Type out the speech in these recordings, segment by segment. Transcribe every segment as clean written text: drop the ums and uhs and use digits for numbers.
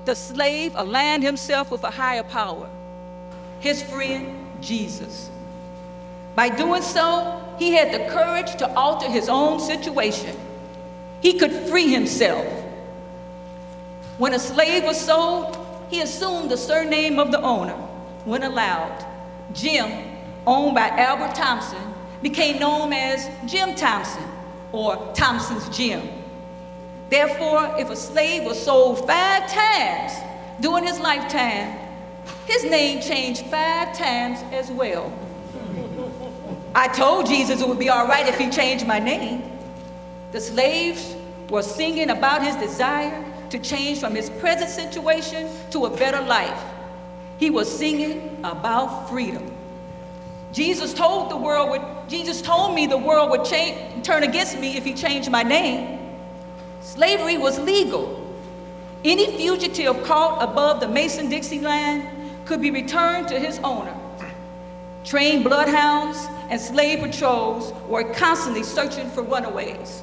the slave aligned himself with a higher power, his friend, Jesus. By doing so, he had the courage to alter his own situation. He could free himself. When a slave was sold, he assumed the surname of the owner. When allowed, Jim, owned by Albert Thompson, became known as Jim Thompson, or Thompson's Jim. Therefore, if a slave was sold 5 times during his lifetime, his name changed 5 times as well. I told Jesus it would be all right if he changed my name. The slaves were singing about his desire to change from his present situation to a better life. He was singing about freedom. Jesus told me the world would turn against me if he changed my name. Slavery was legal. Any fugitive caught above the Mason-Dixie line could be returned to his owner. Trained bloodhounds and slave patrols were constantly searching for runaways.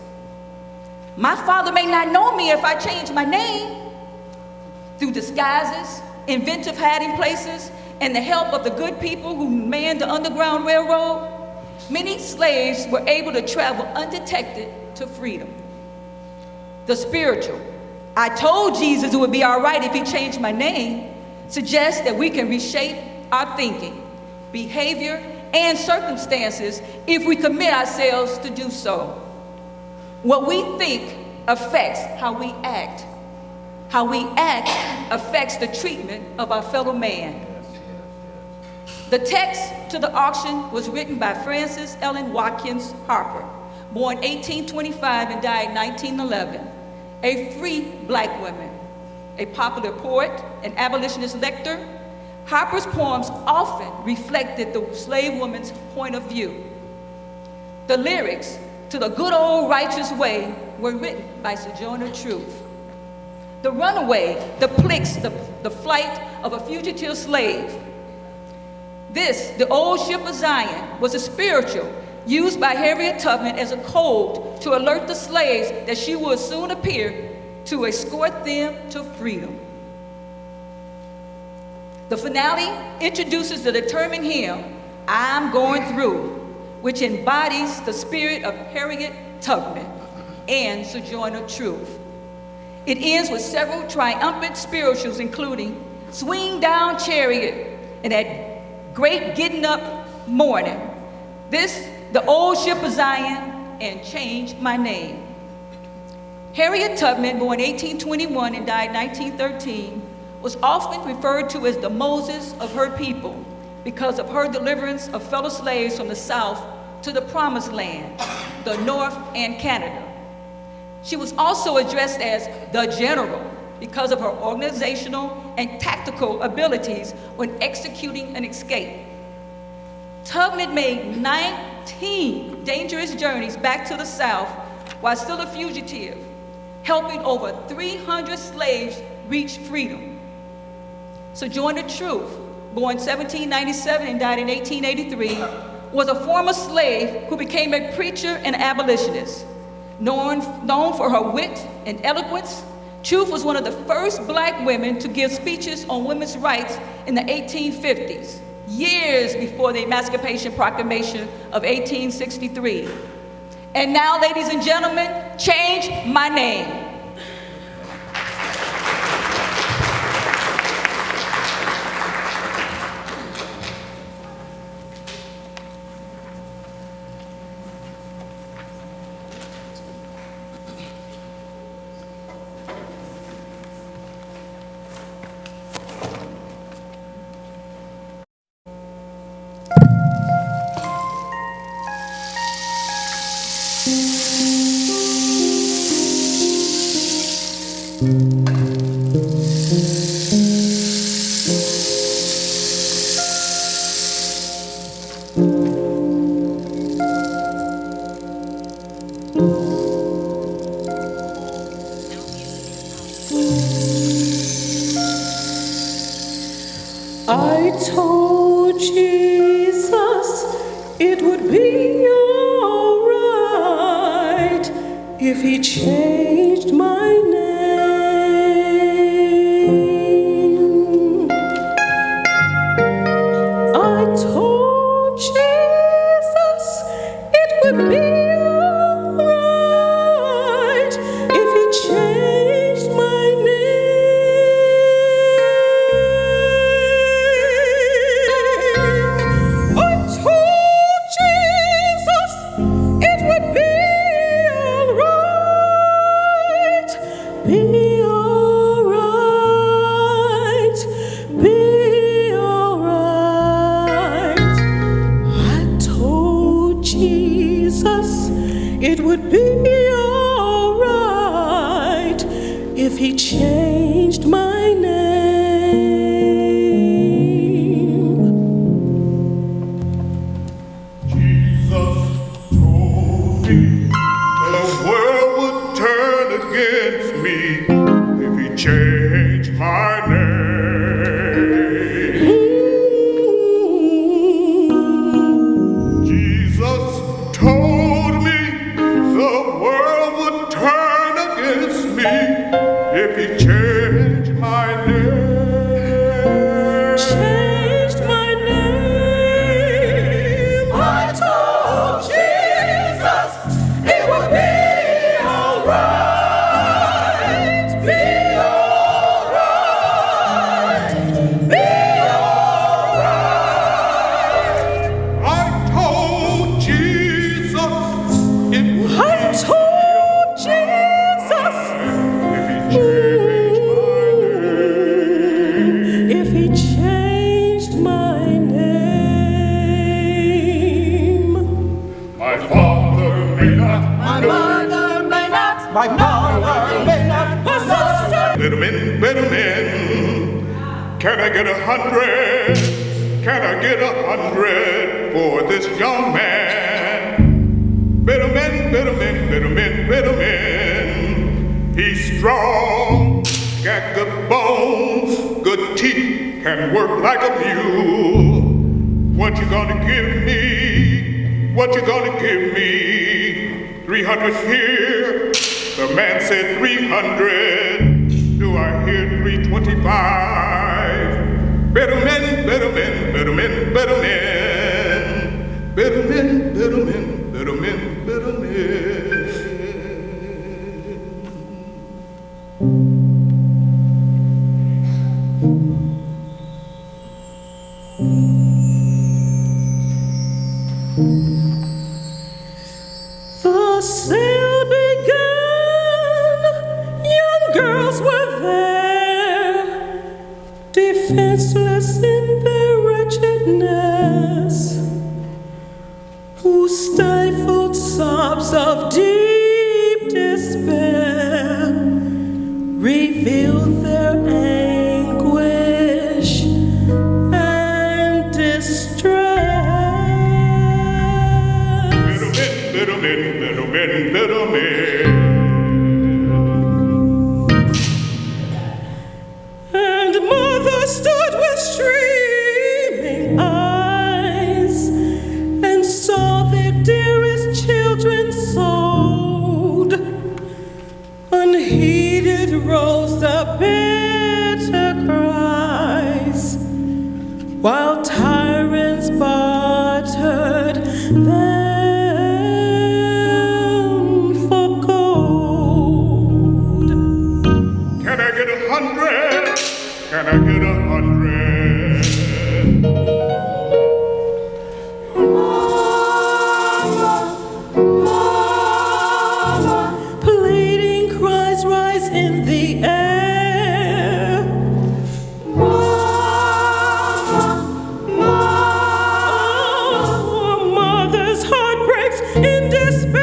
My father may not know me if I change my name. Through disguises, inventive hiding places, and the help of the good people who manned the Underground Railroad, many slaves were able to travel undetected to freedom. The spiritual, I told Jesus it would be all right if he changed my name, suggests that we can reshape our thinking, behavior, and circumstances if we commit ourselves to do so. What we think affects how we act. How we act affects the treatment of our fellow man. The text to the auction was written by Frances Ellen Watkins Harper, born 1825 and died 1911, a free black woman, a popular poet, an abolitionist lector. Harper's poems often reflected the slave woman's point of view. The lyrics to The Good Old Righteous Way were written by Sojourner Truth. The runaway depicts the flight of a fugitive slave. This, the old ship of Zion, was a spiritual used by Harriet Tubman as a code to alert the slaves that she would soon appear to escort them to freedom. The finale introduces the determined hymn, I'm Going Through, which embodies the spirit of Harriet Tubman and Sojourner Truth. It ends with several triumphant spirituals, including Swing Down Chariot and that great getting up morning, this, the old ship of Zion, and Change My Name. Harriet Tubman, born 1821 and died 1913, was often referred to as the Moses of her people because of her deliverance of fellow slaves from the South to the Promised Land, the North, and Canada. She was also addressed as the General because of her organizational and tactical abilities when executing an escape. Tubman made 19 dangerous journeys back to the South while still a fugitive, helping over 300 slaves reach freedom. Sojourner Truth, born 1797 and died in 1883, was a former slave who became a preacher and abolitionist. Known for her wit and eloquence, Truth was one of the first black women to give speeches on women's rights in the 1850s, years before the Emancipation Proclamation of 1863. And now, ladies and gentlemen, Change My Name. I told Jesus it would be all right if he changed my name. Can I get 100? Can I get 100 for this young man? Better men, better men, better men, better men. He's strong, got good bones, good teeth, can work like a mule. What you gonna give me? What you gonna give me? 300 here. The man said 300. Do I hear 325? Better men, better men, better men, better men. Better men, better men, better men, better men. The sale began, young girls were there, defenseless in their wretchedness, who stifled sobs of deep despair, revealed their anguish and distress. Better men, better men, better men. And mother stood with streaming eyes and saw their dearest children sold. Unheeded rose the bitter cries, while tyrants bartered them for gold. Can I get 100? Can I get 100? Pleading cries rise in the air. Oh, mother's heart breaks in despair.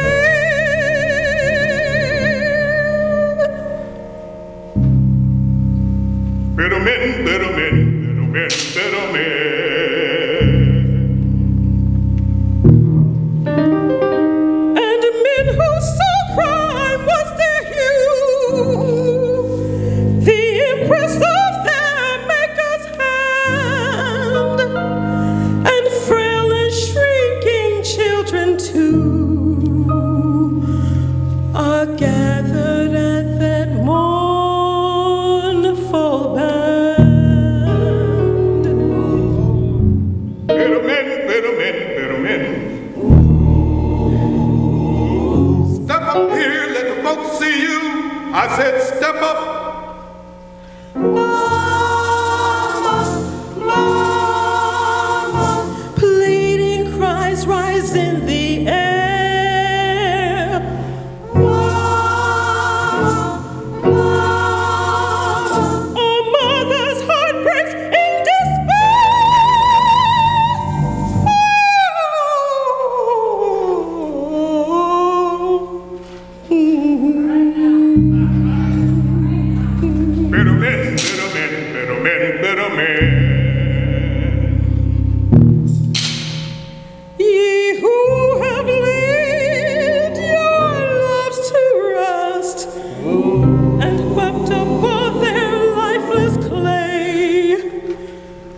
Better men, better men, better men, better men. And men who saw crime was their hue, the impress of their maker's hand, and frail and shrinking children too are gathered at that mournful band. Better men, better men, better men. Step up here, let the folks see you. I said step up. Pleading cries rise in the air. Oh, mother's heart breaks in despair. Better men, better men, better men, better men. Ye who have laid your loves to rust and wept upon their lifeless clay,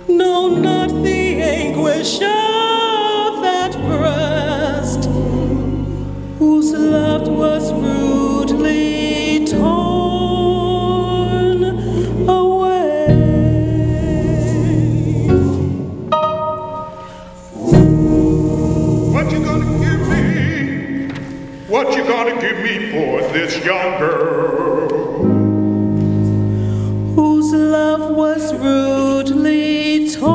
know not the anguish of that breast whose love was rudely torn away. What you gonna give me? What you gonna give me for this young girl? Whose love was rudely torn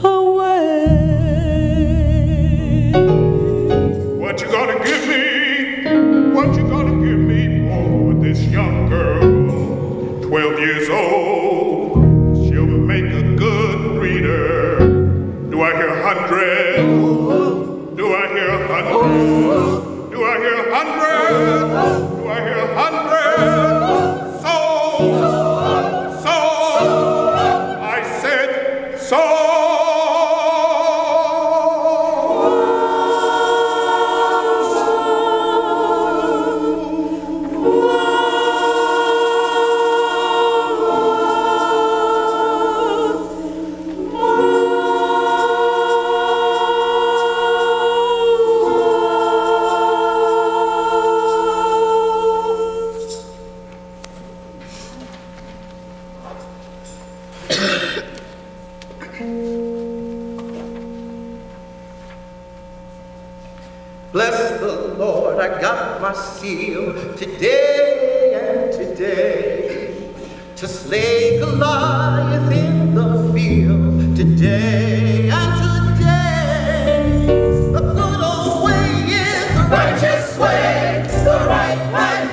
away. What you gonna give me? What you gonna give me for this young girl? 12 years old, she'll make a good reader. Do I hear 100? Do I hear 100? Do I hear 100? Do I hear 100? got my seal today and today to slay Goliath in the field today and today. The good old way is the righteous way, the right,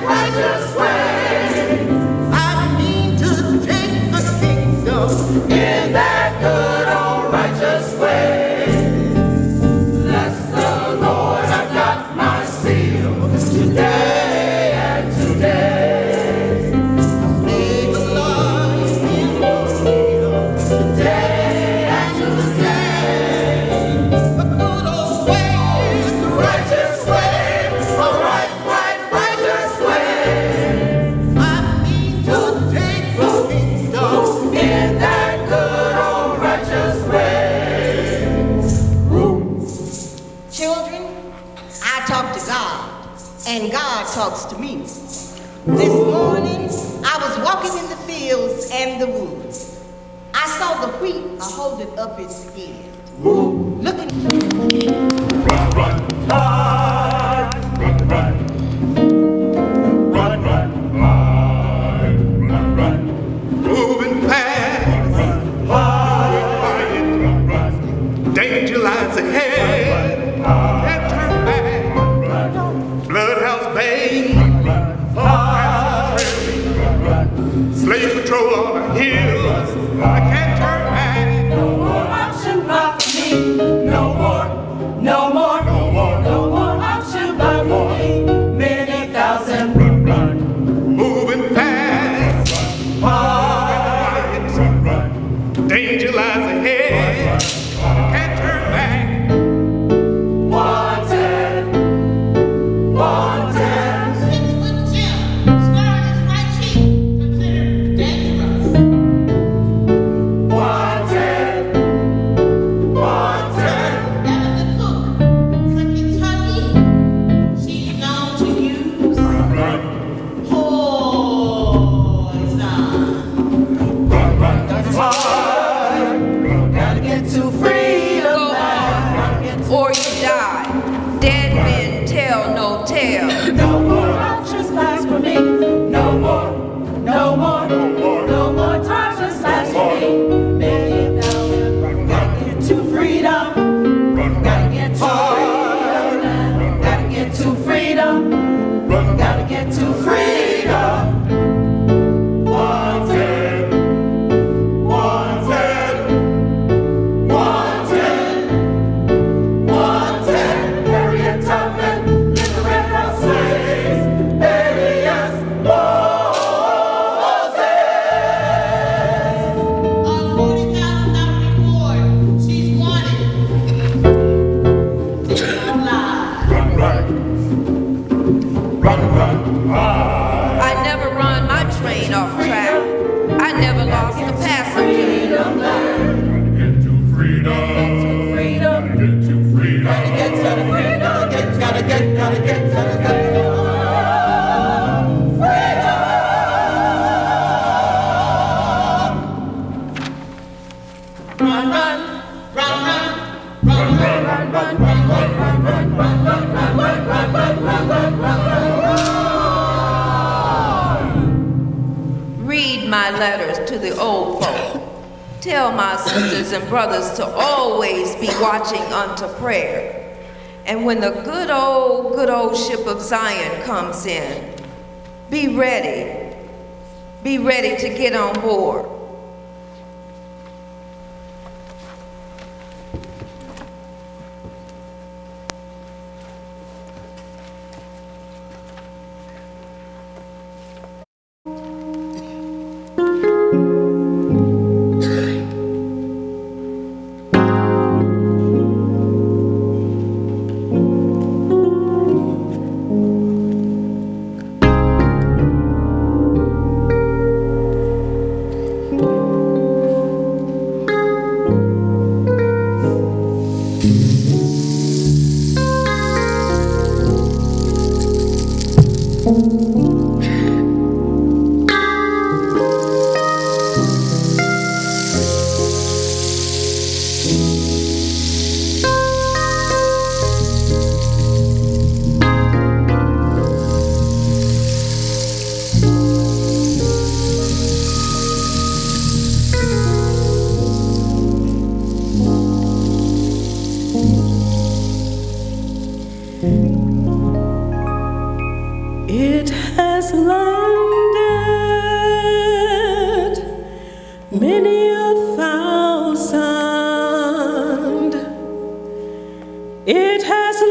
righteous way. I mean to take the kingdom in that good old righteous way. Today and today, slay the lion in the field. Today and today, the good old way is the righteous way, a right, righteous way. I mean to take the kingdom in that good old righteous way. Children, I talk to God. And God talks to me. This morning, I was walking in the fields and the woods. I saw the wheat holding up its head. Looking. Run, run, hide. Run, run. Run, run, hide. Run, run. Moving fast. Run, run, run, run. Danger lies ahead. And turn back. Bloodhouse Bay, slave patrol on the hills. I can't turn back. No more option block for me. No more, no more, no more, no more option block for me. Many thousand Moving fast, danger lies ahead. I can't turn back. Or you die. Dead men tell no tale. No more options lies for me. No more, no more, no more, no more options lies for me. Many thousand gotta get to freedom. Gotta get to freedom. Gotta get to freedom. Gotta get to freedom. Wanted, wanted, wanted, wanted. Harriet Tubman, liberate our slaves. Alias Moses. On $40,000 reward, she's wanted. Alive. run, run, run, run, hide. I never run my train off track. I never lost a passenger. Get to freedom, gotta get to freedom. Gotta get to the freedom. Run, run, run, run, run, run, run, run, run, run, run, run, run, run, run, run, run, run, run, run. Read my letters to the old folk. Tell my sisters and brothers to always be watching unto prayer. And when the good old ship of Zion comes in, be ready. Be ready to get on board. many a thousand. It has